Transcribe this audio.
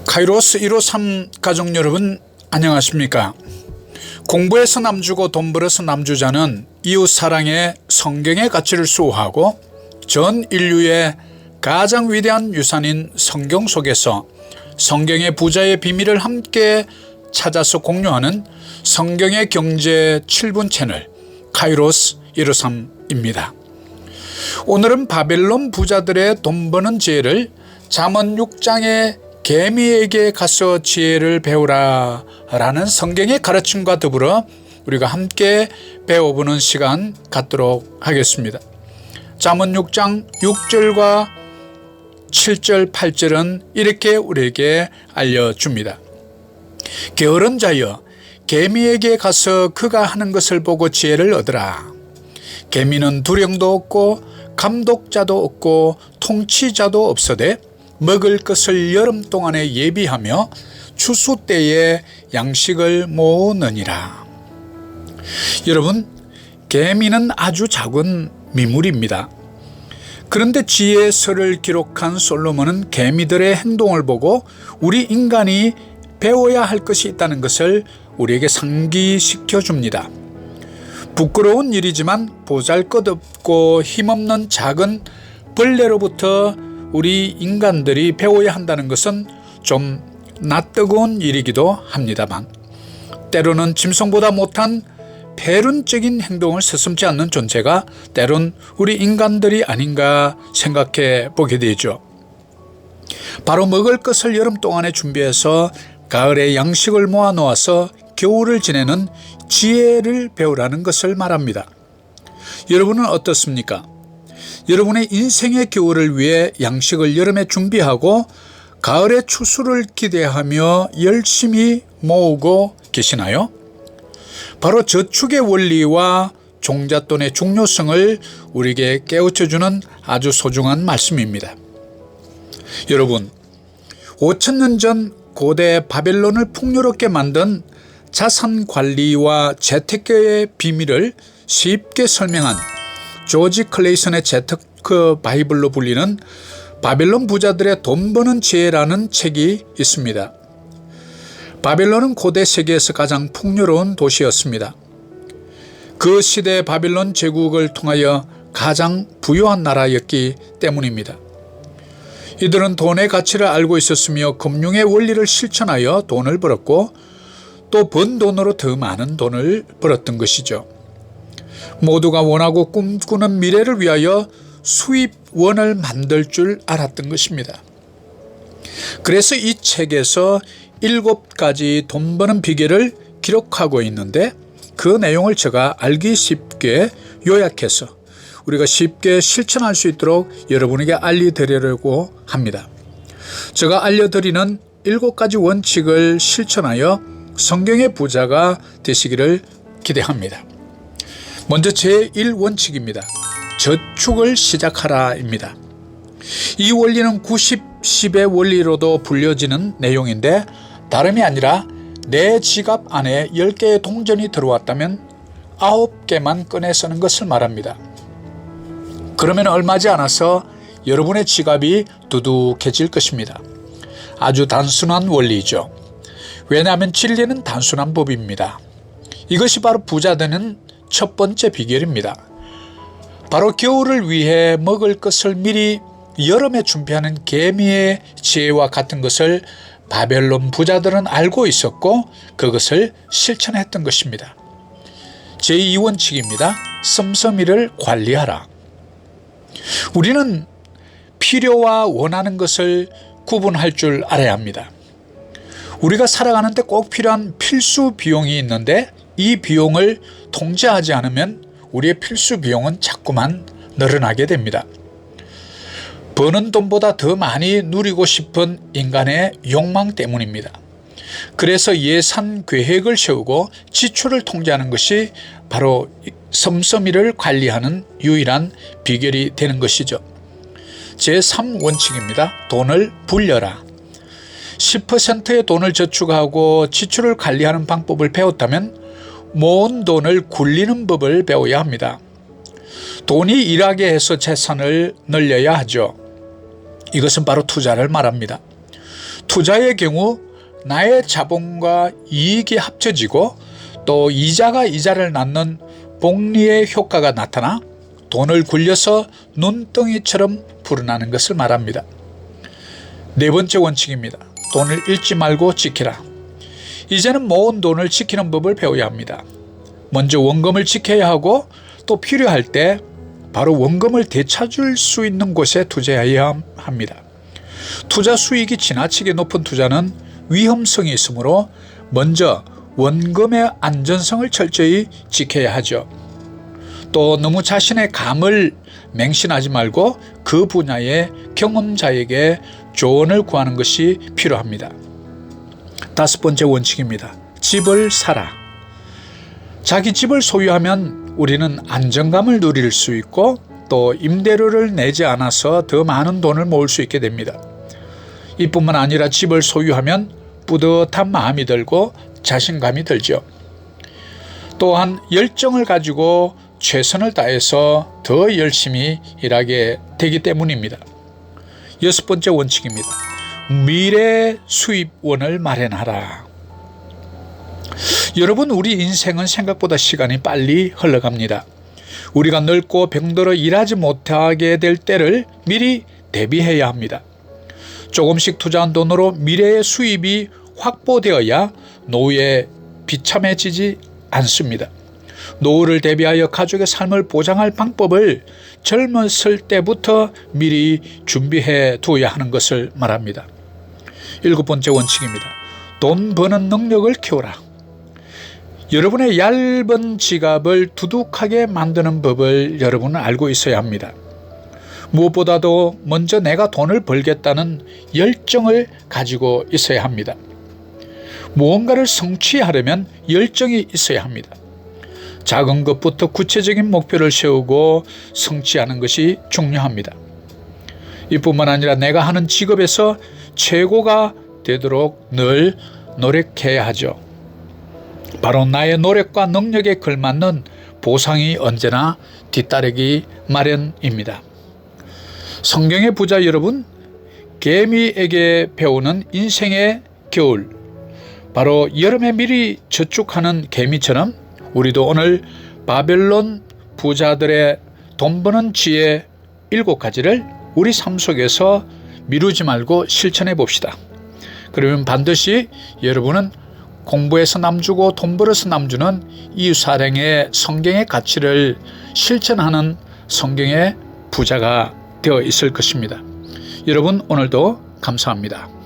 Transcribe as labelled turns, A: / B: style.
A: 카이로스 153 가족 여러분, 안녕하십니까? 공부해서 남주고 돈 벌어서 남주자는 이웃사랑의 성경의 가치를 수호하고 전 인류의 가장 위대한 유산인 성경 속에서 성경의 부자의 비밀을 함께 찾아서 공유하는 성경의 경제 7분 채널 카이로스 153입니다. 오늘은 바벨론 부자들의 돈 버는 지혜를 잠언 6장의 개미에게 가서 지혜를 배우라 라는 성경의 가르침과 더불어 우리가 함께 배워보는 시간 갖도록 하겠습니다. 잠언 6장 6절과 7절 8절은 이렇게 우리에게 알려줍니다. 게으른 자여, 개미에게 가서 그가 하는 것을 보고 지혜를 얻으라. 개미는 두령도 없고 감독자도 없고 통치자도 없어되 먹을 것을 여름 동안에 예비하며 추수 때에 양식을 모으느니라. 여러분, 개미는 아주 작은 미물입니다. 그런데 지혜서를 기록한 솔로몬은 개미들의 행동을 보고 우리 인간이 배워야 할 것이 있다는 것을 우리에게 상기시켜 줍니다. 부끄러운 일이지만 보잘것없고 힘없는 작은 벌레로부터 우리 인간들이 배워야 한다는 것은 좀 낯뜨거운 일이기도 합니다만, 때로는 짐승보다 못한 배륜적인 행동을 서슴지 않는 존재가 때론 우리 인간들이 아닌가 생각해 보게 되죠. 바로 먹을 것을 여름 동안에 준비해서 가을에 양식을 모아 놓아서 겨울을 지내는 지혜를 배우라는 것을 말합니다. 여러분은 어떻습니까? 여러분의 인생의 겨울을 위해 양식을 여름에 준비하고 가을의 추수를 기대하며 열심히 모으고 계시나요? 바로 저축의 원리와 종잣돈의 중요성을 우리에게 깨우쳐주는 아주 소중한 말씀입니다. 여러분, 5,000년 전 고대 바벨론을 풍요롭게 만든 자산 관리와 재테크의 비밀을 쉽게 설명한 조지 클레이슨의 재테크 바이블로 불리는 바벨론 부자들의 돈 버는 지혜라는 책이 있습니다. 바벨론은 고대 세계에서 가장 풍요로운 도시였습니다. 그 시대 바벨론 제국을 통하여 가장 부유한 나라였기 때문입니다. 이들은 돈의 가치를 알고 있었으며 금융의 원리를 실천하여 돈을 벌었고 또 번 돈으로 더 많은 돈을 벌었던 것이죠. 모두가 원하고 꿈꾸는 미래를 위하여 수입원을 만들 줄 알았던 것입니다. 그래서 이 책에서 7가지 돈 버는 비결을 기록하고 있는데 그 내용을 제가 알기 쉽게 요약해서 우리가 쉽게 실천할 수 있도록 여러분에게 알려드리려고 합니다. 제가 알려드리는 7가지 원칙을 실천하여 성경의 부자가 되시기를 기대합니다. 먼저 제1원칙입니다. 저축을 시작하라입니다. 이 원리는 90-10의 원리로도 불려지는 내용인데 다름이 아니라 내 지갑 안에 10개의 동전이 들어왔다면 9개만 꺼내 쓰는 것을 말합니다. 그러면 얼마지 않아서 여러분의 지갑이 두둑해질 것입니다. 아주 단순한 원리죠. 왜냐하면 진리는 단순한 법입니다. 이것이 바로 부자 되는 첫 번째 비결입니다. 바로 겨울을 위해 먹을 것을 미리 여름에 준비하는 개미의 지혜와 같은 것을 바벨론 부자들은 알고 있었고 그것을 실천했던 것입니다. 제2원칙입니다. 씀씀이를 관리하라. 우리는 필요와 원하는 것을 구분할 줄 알아야 합니다. 우리가 살아가는데 꼭 필요한 필수 비용이 있는데 이 비용을 통제하지 않으면 우리의 필수 비용은 자꾸만 늘어나게 됩니다. 버는 돈보다 더 많이 누리고 싶은 인간의 욕망 때문입니다. 그래서 예산 계획을 세우고 지출을 통제하는 것이 바로 씀씀이를 관리하는 유일한 비결이 되는 것이죠. 제3원칙입니다. 돈을 불려라. 10%의 돈을 저축하고 지출을 관리하는 방법을 배웠다면 모은 돈을 굴리는 법을 배워야 합니다. 돈이 일하게 해서 재산을 늘려야 하죠. 이것은 바로 투자를 말합니다. 투자의 경우 나의 자본과 이익이 합쳐지고 또 이자가 이자를 낳는 복리의 효과가 나타나 돈을 굴려서 눈덩이처럼 불어나는 것을 말합니다. 네 번째 원칙입니다. 돈을 잃지 말고 지키라. 이제는 모은 돈을 지키는 법을 배워야 합니다. 먼저 원금을 지켜야 하고 또 필요할 때 바로 원금을 되찾을 수 있는 곳에 투자해야 합니다. 투자 수익이 지나치게 높은 투자는 위험성이 있으므로 먼저 원금의 안전성을 철저히 지켜야 하죠. 또 너무 자신의 감을 맹신하지 말고 그 분야의 경험자에게 조언을 구하는 것이 필요합니다. 다섯 번째 원칙입니다. 집을 사라. 자기 집을 소유하면 우리는 안정감을 누릴 수 있고 또 임대료를 내지 않아서 더 많은 돈을 모을 수 있게 됩니다. 이뿐만 아니라 집을 소유하면 뿌듯한 마음이 들고 자신감이 들죠. 또한 열정을 가지고 최선을 다해서 더 열심히 일하게 되기 때문입니다. 여섯 번째 원칙입니다. 미래 수입원을 마련하라. 여러분, 우리 인생은 생각보다 시간이 빨리 흘러갑니다. 우리가 늙고 병들어 일하지 못하게 될 때를 미리 대비해야 합니다. 조금씩 투자한 돈으로 미래의 수입이 확보되어야 노후에 비참해지지 않습니다. 노후를 대비하여 가족의 삶을 보장할 방법을 젊었을 때부터 미리 준비해 두어야 하는 것을 말합니다. 일곱 번째 원칙입니다. 돈 버는 능력을 키워라. 여러분의 얇은 지갑을 두둑하게 만드는 법을 여러분은 알고 있어야 합니다. 무엇보다도 먼저 내가 돈을 벌겠다는 열정을 가지고 있어야 합니다. 무언가를 성취하려면 열정이 있어야 합니다. 작은 것부터 구체적인 목표를 세우고 성취하는 것이 중요합니다. 이뿐만 아니라 내가 하는 직업에서 최고가 되도록 늘 노력해야 하죠. 바로 나의 노력과 능력에 걸맞는 보상이 언제나 뒤따르기 마련입니다. 성경의 부자 여러분, 개미에게 배우는 인생의 겨울, 바로 여름에 미리 저축하는 개미처럼 우리도 오늘 바벨론 부자들의 돈 버는 지혜 7가지를 우리 삶 속에서 미루지 말고 실천해 봅시다. 그러면 반드시 여러분은 공부해서 남주고 돈 벌어서 남주는 이웃사랑의 성경의 가치를 실천하는 성경의 부자가 되어 있을 것입니다. 여러분, 오늘도 감사합니다.